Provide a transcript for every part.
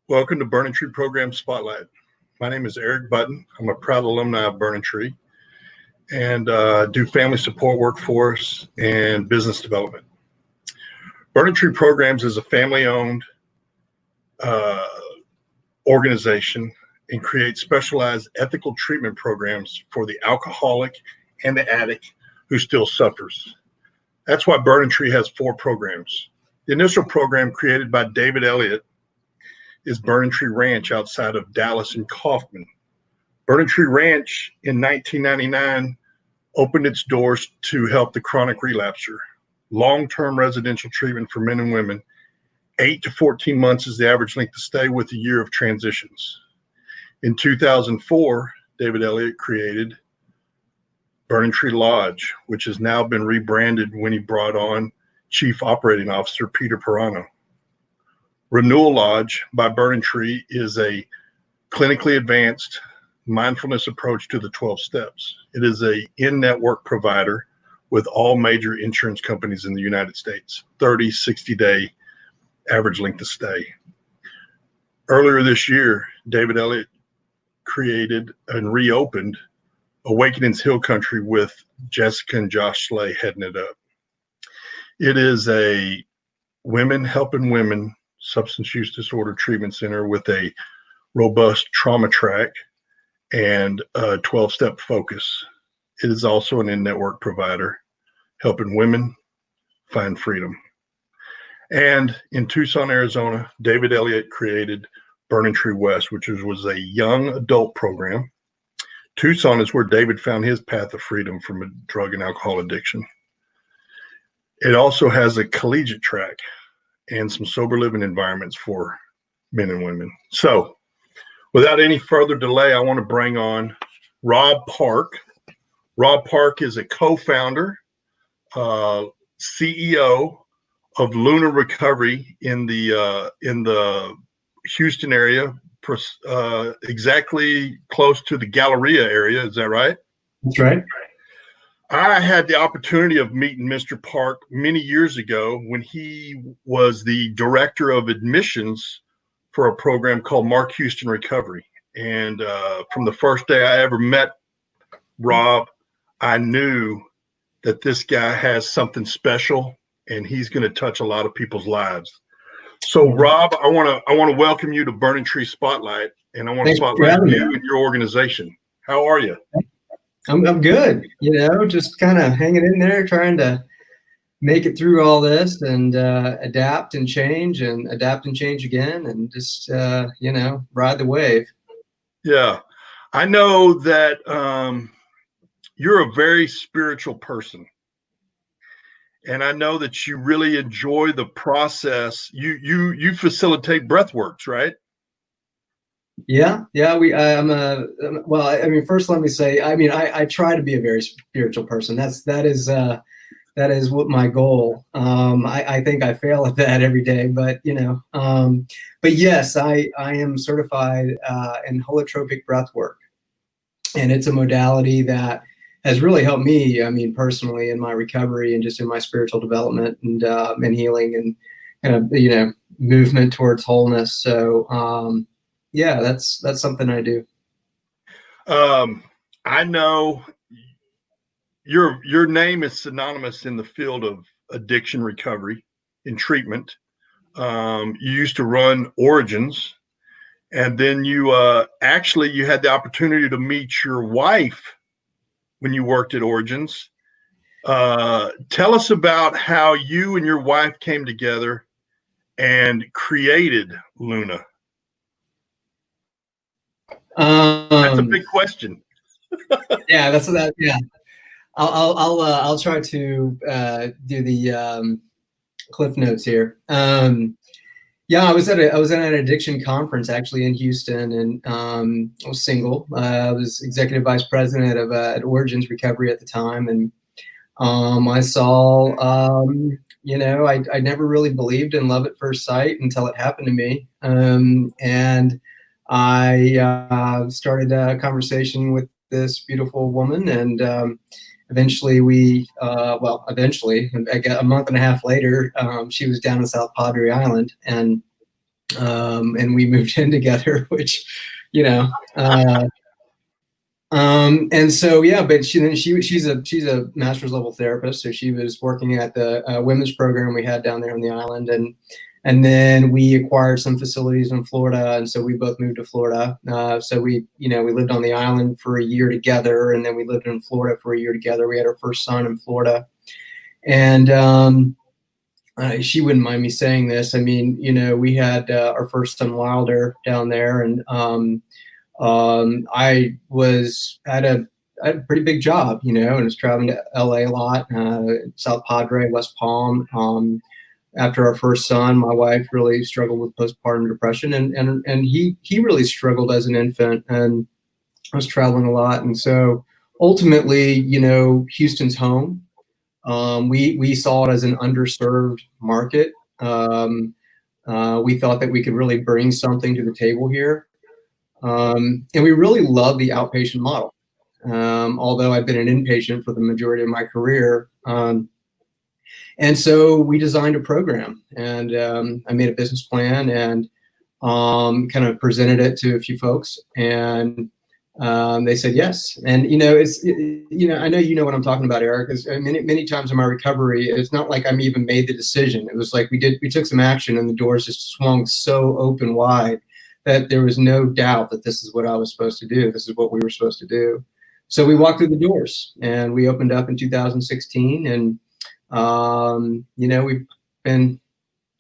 Welcome to Burning Tree Program Spotlight. My name is Eric Button. I'm a proud alumni of Burning Tree and do family support workforce and business development. Burning Tree Programs is a family-owned organization and creates specialized ethical treatment programs for the alcoholic and the addict who still suffers. That's why Burning Tree has 4 programs. The initial program, created by David Elliott, is Burning Tree Ranch outside of Dallas and Kaufman. Burning Tree Ranch in 1999 opened its doors to help the chronic relapser. Long-term residential treatment for men and women. 8 to 14 months is the average length of stay, with a year of transitions. In 2004, David Elliott created Burning Tree Lodge, which has now been rebranded when he brought on Chief Operating Officer Peter Pirano. Renewal Lodge by Burning Tree is a clinically advanced mindfulness approach to the 12 steps. It is a in-network provider with all major insurance companies in the United States, 30, 60-day average length of stay. Earlier this year, David Elliott created and reopened Awakenings Hill Country with Jessica and Josh Slay heading it up. It is a women helping women substance use disorder treatment center with a robust trauma track and a 12-step focus. It is also an in-network provider helping women find freedom. And in Tucson, Arizona, David Elliott created Burning Tree West, which was a young adult program. Tucson is where David found his path of freedom from a drug and alcohol addiction. It also has a collegiate track and some sober living environments for men and women. So without any further delay, I want to bring on Rob Park. Rob Park is a co-founder, CEO of Luna Recovery in the Houston area, exactly close to the Galleria area. Is that right? That's right. I had the opportunity of meeting Mr. Park many years ago when he was the director of admissions for a program called Mark Houston Recovery. And from the first day I ever met Rob, I knew that this guy has something special and he's going to touch a lot of people's lives. So Rob, I want to welcome you to Burning Tree Spotlight, and I want to spotlight you and your organization. How are you? I'm good. Just kind of hanging in there, trying to make it through all this and adapt and change again, and just ride the wave. Yeah, I know that you're a very spiritual person, and I know that you really enjoy the process. You facilitate Breathworks, right? Yeah. First let me say, I try to be a very spiritual person. That is what my goal. I think I fail at that every day, but yes, I am certified in holotropic breathwork, and it's a modality that has really helped me, personally, in my recovery and just in my spiritual development and healing and kind of, movement towards wholeness. So, yeah, that's something I do. I know your name is synonymous in the field of addiction recovery and treatment. You used to run Origins, and then you had the opportunity to meet your wife when you worked at Origins. Tell us about how you and your wife came together and created Luna. That's a big question. Yeah, that's that. Yeah, I'll try to do the cliff notes here. Yeah, I was at an addiction conference actually in Houston, and I was single. I was executive vice president of at Origins Recovery at the time, and I saw, I never really believed in love at first sight until it happened to me, and I started a conversation with this beautiful woman, and eventually a month and a half later, she was down in South Padre Island, and and we moved in together, which, you know, and so, yeah, but she's a master's level therapist. So she was working at the women's program we had down there on the island. And then we acquired some facilities in Florida. And so we both moved to Florida. So we lived on the island for a year together, and then we lived in Florida for a year together. We had our first son in Florida. And she wouldn't mind me saying this. I mean, we had our first son Wilder down there, and I had a pretty big job, and was traveling to LA a lot, South Padre, West Palm. After our first son, my wife really struggled with postpartum depression, and he really struggled as an infant, and I was traveling a lot. And so ultimately, Houston's home. We saw it as an underserved market. We thought that we could really bring something to the table here. And we really love the outpatient model. Although I've been an inpatient for the majority of my career. And so we designed a program, and I made a business plan and kind of presented it to a few folks, and they said yes. And I know what I'm talking about, Eric. Because many times in my recovery, it's not like I'm even made the decision. It was like we took some action, and the doors just swung so open wide that there was no doubt that this is what I was supposed to do. This is what we were supposed to do. So we walked through the doors, and we opened up in 2016, and we've been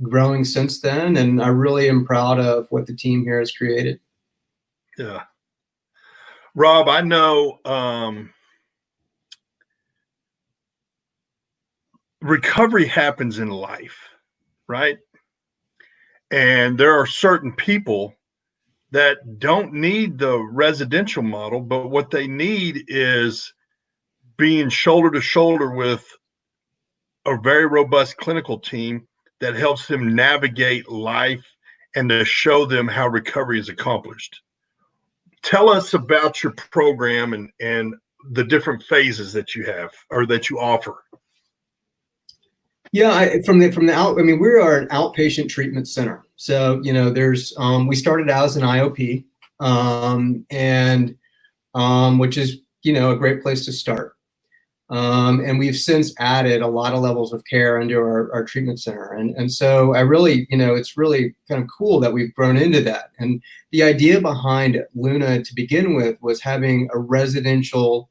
growing since then, and I really am proud of what the team here has created. Yeah. Rob, I know recovery happens in life, right? And there are certain people that don't need the residential model, but what they need is being shoulder to shoulder with a very robust clinical team that helps them navigate life and to show them how recovery is accomplished. Tell us about your program and the different phases that you have or that you offer. Yeah, we are an outpatient treatment center. So, we started out as an IOP, and which is, a great place to start. And we've since added a lot of levels of care into our treatment center. And so I really, it's really kind of cool that we've grown into that. And the idea behind Luna to begin with was having a residential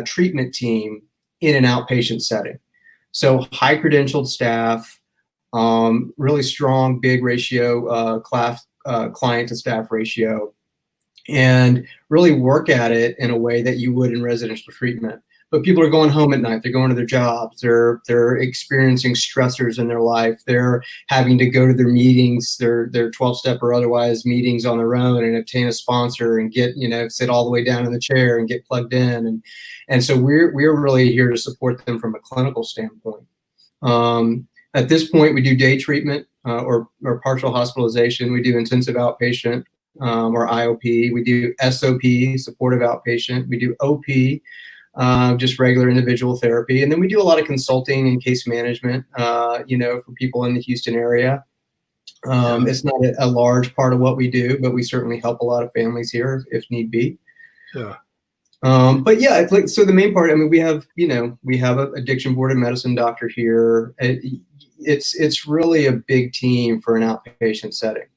treatment team in an outpatient setting. So high credentialed staff, really strong, big ratio, client to staff ratio, and really work at it in a way that you would in residential treatment. But people are going home at night. They're going to their jobs. They're experiencing stressors in their life. They're having to go to their meetings, their 12-step or otherwise meetings on their own, and obtain a sponsor and get, sit all the way down in the chair and get plugged in. And so we're really here to support them from a clinical standpoint. At this point, we do day treatment or partial hospitalization. We do intensive outpatient or IOP. We do SOP, supportive outpatient. We do OP, just regular individual therapy. And then we do a lot of consulting and case management, for people in the Houston area. It's not a large part of what we do, but we certainly help a lot of families here if need be. Yeah. But yeah, so the main part, we have an addiction board of medicine doctor here. It's really a big team for an outpatient setting.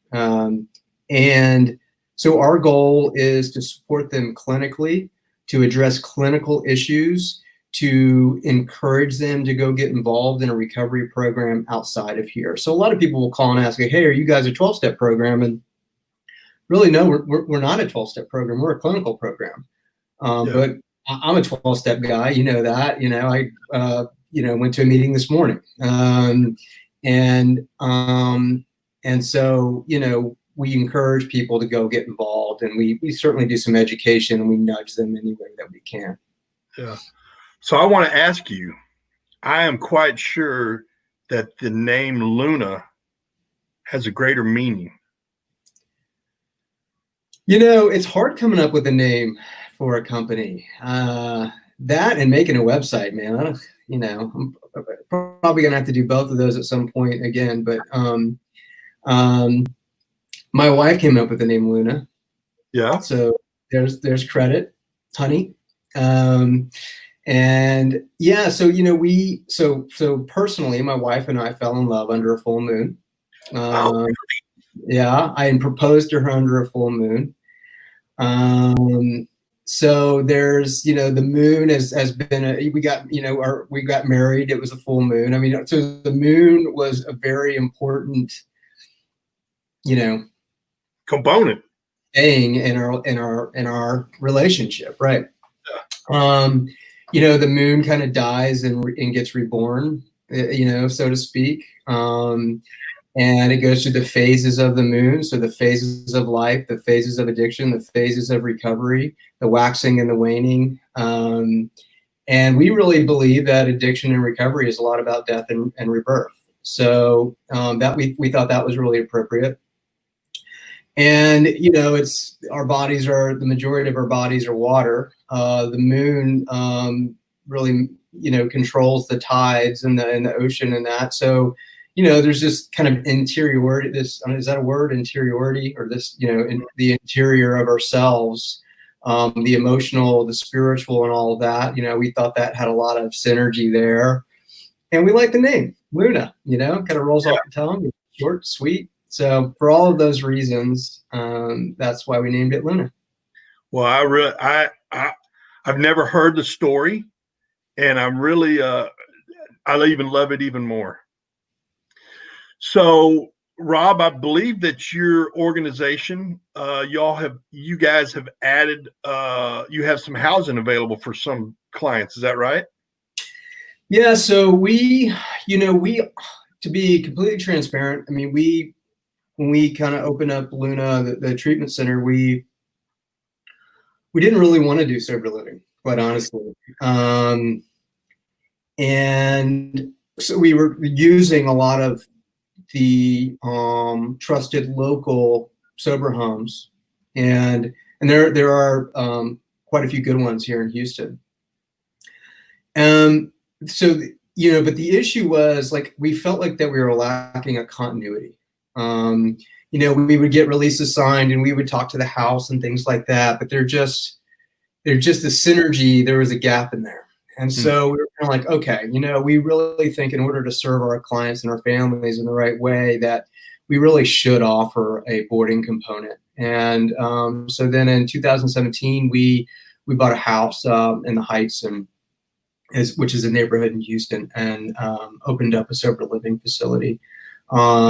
And so our goal is to support them clinically, to address clinical issues, to encourage them to go get involved in a recovery program outside of here. So a lot of people will call and ask, hey, are you guys a 12-step program? And really, no, we're not a 12-step program. We're a clinical program. But I'm a 12-step guy, that. I went to a meeting this morning. And so, we encourage people to go get involved, and we certainly do some education, and we nudge them any way that we can. Yeah. So I want to ask you, I am quite sure that the name Luna has a greater meaning. It's hard coming up with a name for a company. That and making a website, man. I'm probably gonna have to do both of those at some point again. But My wife came up with the name Luna. Yeah. So there's credit, honey. Um, and yeah, so so personally, my wife and I fell in love under a full moon. Oh, Um, yeah, I had proposed to her under a full moon. So there's, the moon has been we got married. It was a full moon. I mean, so the moon was a very important, you know, component. thing in our relationship, right? Yeah. The moon kind of dies and gets reborn, so to speak. And it goes through the phases of the moon. So the phases of life, the phases of addiction, the phases of recovery, the waxing and the waning. And we really believe that addiction and recovery is a lot about death and rebirth. So that we thought that was really appropriate. And it's the majority of our bodies are water. The moon really controls the tides and the ocean and that. So there's this kind of interiority. Is that a word? Interiority, or this in the interior of ourselves, the emotional, the spiritual, and all of that. We thought that had a lot of synergy there, and we like the name Luna. Kind of rolls off the tongue, short, sweet. So for all of those reasons, that's why we named it Luna. Well, I've never heard the story, and I'm really I even love it even more. So, Rob, I believe that your organization, you guys have added, you have some housing available for some clients. Is that right? Yeah. So we, to be completely transparent, I mean, when we kind of opened up Luna, the treatment center, we didn't really want to do sober living, quite honestly. And so we were using a lot of the trusted local sober homes, and there are quite a few good ones here in Houston. So but the issue was, like, we felt like that we were lacking a continuity. We would get releases signed and we would talk to the house and things like that, but they're just the synergy. There was a gap in there. And so we were kind of like, okay, we really think in order to serve our clients and our families in the right way, that we really should offer a boarding component. And so then in 2017, we bought a house in the Heights, which is a neighborhood in Houston, and opened up a sober living facility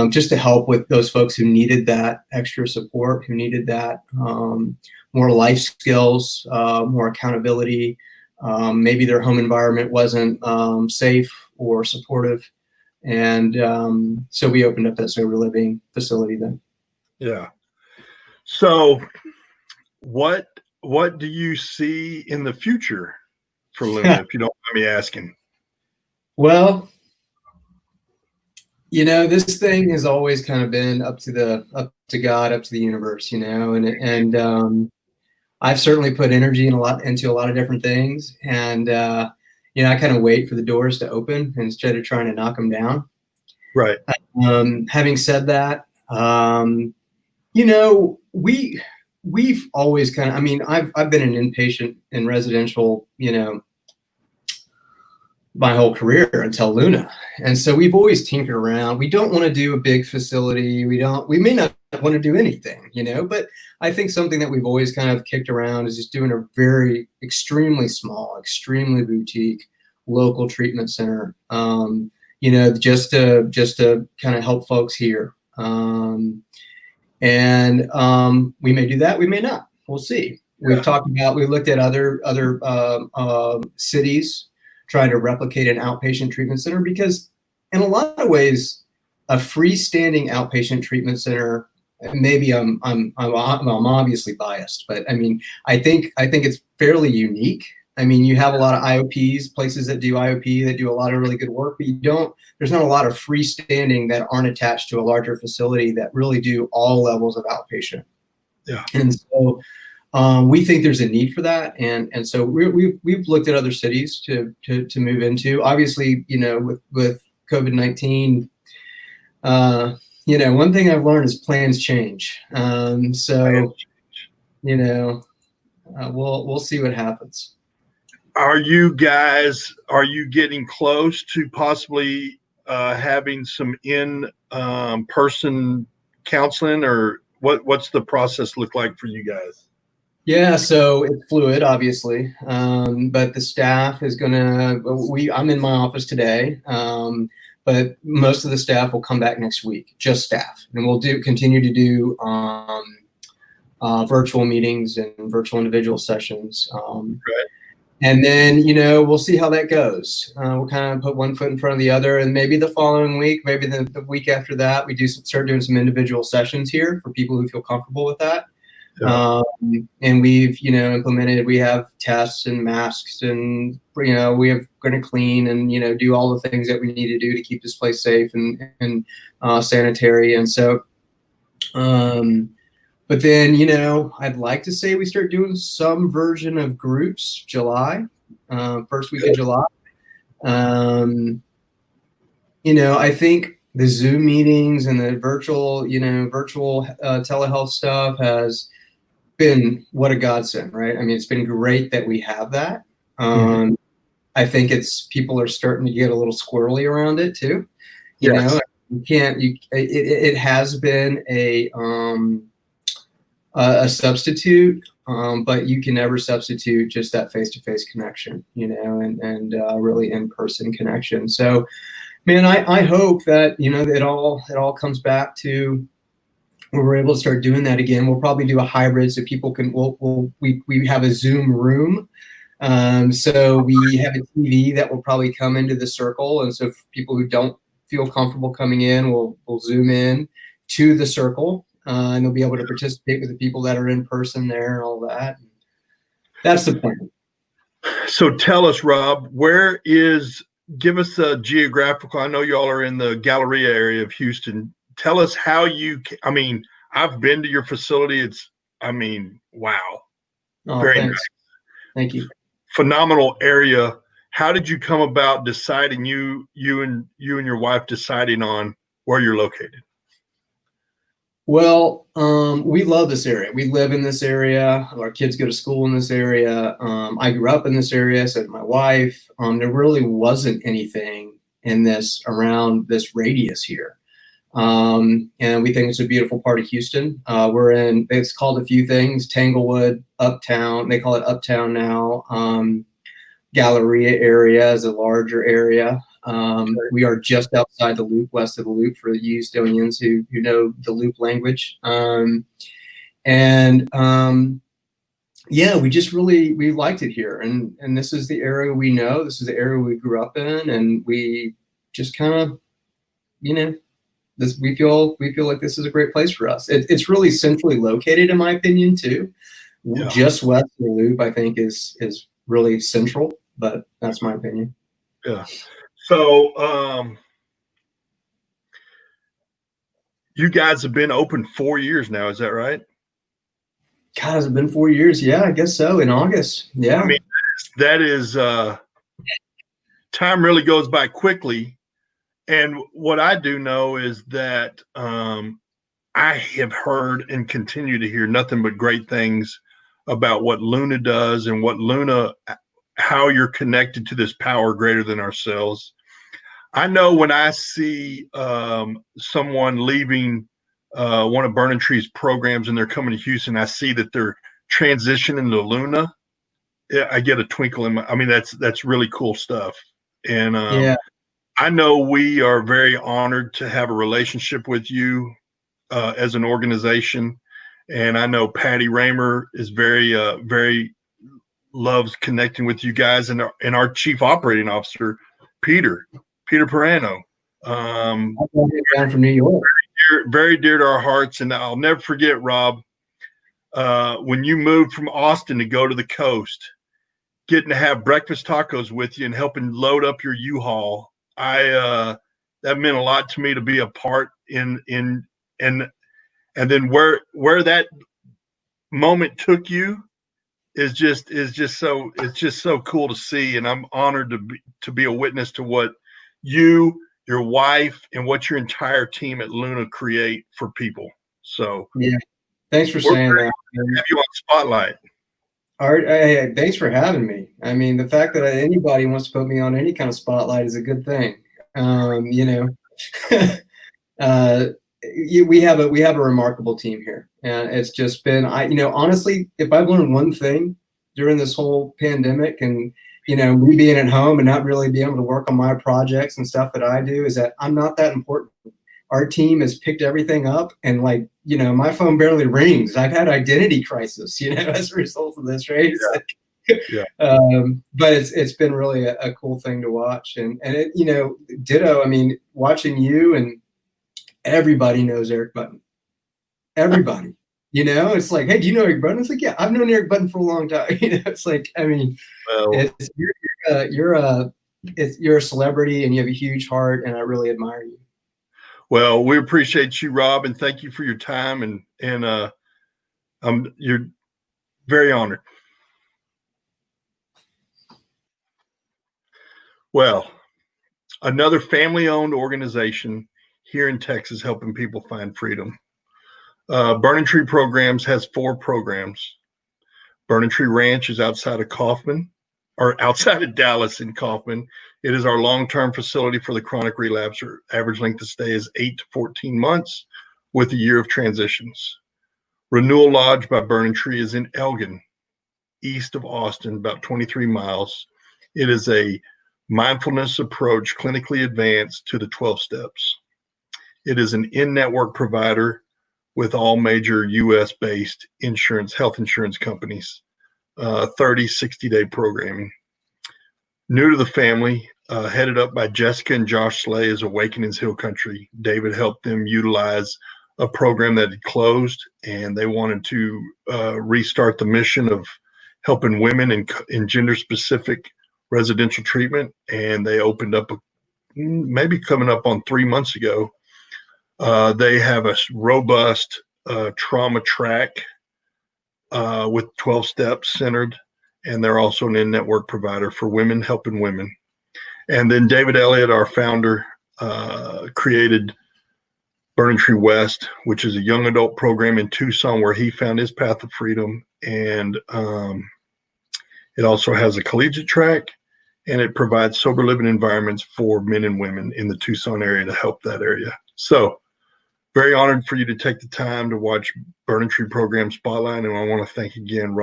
just to help with those folks who needed that extra support, who needed that more life skills, more accountability. Maybe their home environment wasn't safe or supportive. And so we opened up that sober living facility then. Yeah. So what do you see in the future for Luna, if you don't mind me asking? Well, this thing has always kind of been up to God, up to the universe, and I've certainly put energy into a lot of different things, and I kind of wait for the doors to open instead of trying to knock them down. Right. Having said that, we've always kind of, I mean, I've been an inpatient in residential, my whole career until Luna. And so we've always tinkered around. We don't want to do a big facility. We may not want to do anything, but I think something that we've always kind of kicked around is just doing a very extremely small, extremely boutique local treatment center, just to kind of help folks here. And we may do that. We may not. We'll see. We've looked at other cities trying to replicate an outpatient treatment center, because in a lot of ways, a freestanding outpatient treatment center, maybe I'm obviously biased, but I mean, I think it's fairly unique. I mean, you have a lot of IOPs, places that do IOP, that do a lot of really good work, but there's not a lot of freestanding that aren't attached to a larger facility that really do all levels of outpatient. Yeah. And so we think there's a need for that, and so we've looked at other cities to move into. Obviously, with COVID-19, one thing I've learned is plans change. So, we'll see what happens. Are you getting close to possibly having some in-person counseling, or what's the process look like for you guys? Yeah, so it's fluid, obviously, but the staff is gonna. I'm in my office today, but most of the staff will come back next week, just staff, and we'll continue to do virtual meetings and virtual individual sessions. Right. And then, we'll see how that goes. We'll kind of put one foot in front of the other, and maybe the following week, maybe the week after that, we start doing some individual sessions here for people who feel comfortable with that. Yeah. And we've, implemented, we have tests and masks, and, we are going to clean and, do all the things that we need to do to keep this place safe and sanitary. And so, but then, I'd like to say we start doing some version of groups July, first week of July. I think the Zoom meetings and the virtual telehealth stuff has been what a godsend, right? I mean, it's been great that we have that. I think people are starting to get a little squirrely around it too. It has been a substitute, but you can never substitute just that face-to-face connection, and really in-person connection. So, man, I hope that, it all comes back to where we're able to start doing that again. We'll probably do a hybrid so people can, we have a Zoom room. So we have a TV that will probably come into the circle. And so for people who don't feel comfortable coming in, we'll zoom in to the circle, and they'll be able to participate with the people that are in person there and all that. That's the plan. So tell us, Rob, give us a geographical, I know y'all are in the Galleria area of Houston. Tell us how I've been to your facility. Wow. Oh, very thanks. nice. Thank you. Phenomenal area. How did you come about deciding, you and your wife deciding on where you're located? Well, we love this area. We live in this area. Our kids go to school in this area. I grew up in this area, so did my wife. There really wasn't anything around this radius here. And we think it's a beautiful part of Houston. It's called a few things: Tanglewood, Uptown. They call it Uptown now. Galleria area is a larger area. We are just outside the Loop, west of the Loop, for you Houstonians who know the Loop language. Yeah, we liked it here, and this is the area we know. This is the area we grew up in, and we just kind of, we feel like this is a great place for us. It's really centrally located, in my opinion, too. Yeah. Just west of the Loop, I think, is really central, but that's my opinion. Yeah. So, you guys have been open 4 years now, is that right? God, has it been 4 years? Yeah, I guess so. In August. Yeah. I mean, that is time really goes by quickly. And what I do know is that I have heard and continue to hear nothing but great things about what Luna does and how you're connected to this power greater than ourselves. I know when I see someone leaving one of Burning Tree's programs and they're coming to Houston, I see that they're transitioning to Luna. I get a twinkle in my. That's really cool stuff. And yeah. I know we are very honored to have a relationship with you as an organization. And I know Patty Raymer is very loves connecting with you guys, and our chief operating officer, Peter Perano. I'm from New York. Very dear to our hearts. And I'll never forget, Rob, when you moved from Austin to go to the coast, getting to have breakfast tacos with you and helping load up your U-Haul. That meant a lot to me to be a part and then where that moment took you is just so cool to see. And I'm honored to be a witness to what you your wife, and what your entire team at Luna create for people. So Yeah. Thanks for we're saying very that. happy to have you on Spotlight. Art, hey, thanks for having me. I mean, the fact that anybody wants to put me on any kind of spotlight is a good thing. You know, uh, we have a remarkable team here, and it's just been, you know, honestly, if I've learned one thing during this whole pandemic, and you know, me being at home and not really being able to work on my projects and stuff that I do, is that I'm not that important. Our team has picked everything up, and like, you know, my phone barely rings. I've had identity crisis, you know, as a result of this, right? It's like, Yeah. but it's been really a cool thing to watch, and it, you know, ditto. I mean, watching you, and everybody knows Eric Button. Everybody, you know, it's like, hey, do you know Eric Button? It's like, yeah, I've known Eric Button for a long time. You know, it's like, I mean, Well, you're a celebrity, and you have a huge heart, and I really admire you. well, we appreciate you, Rob, and thank you for your time. And you're very honored. Well, another family-owned organization here in Texas helping people find freedom. Burning Tree Programs has 4 programs. Burning Tree Ranch is outside of Kaufman, or outside of Dallas in Kaufman. It is our long-term facility for the chronic relapser. Average length of stay is 8 to 14 months with a year of transitions. Renewal Lodge by Burning Tree is in Elgin, east of Austin, about 23 miles. It is a mindfulness approach, clinically advanced to the 12 steps. It is an in-network provider with all major US-based health insurance companies, 30, 60-day programming. New to the family, headed up by Jessica and Josh Slay, is Awakenings Hill Country. David helped them utilize a program that had closed, and they wanted to restart the mission of helping women in gender-specific residential treatment, and they opened up maybe coming up on 3 months ago. They have a robust trauma track with 12 steps centered, and they're also an in-network provider for women helping women. And then David Elliott, our founder, created Burning Tree West, which is a young adult program in Tucson where he found his path of freedom. And it also has a collegiate track, and it provides sober living environments for men and women in the Tucson area to help that area. So very honored for you to take the time to watch Burning Tree Program Spotlight. And I want to thank again, Rob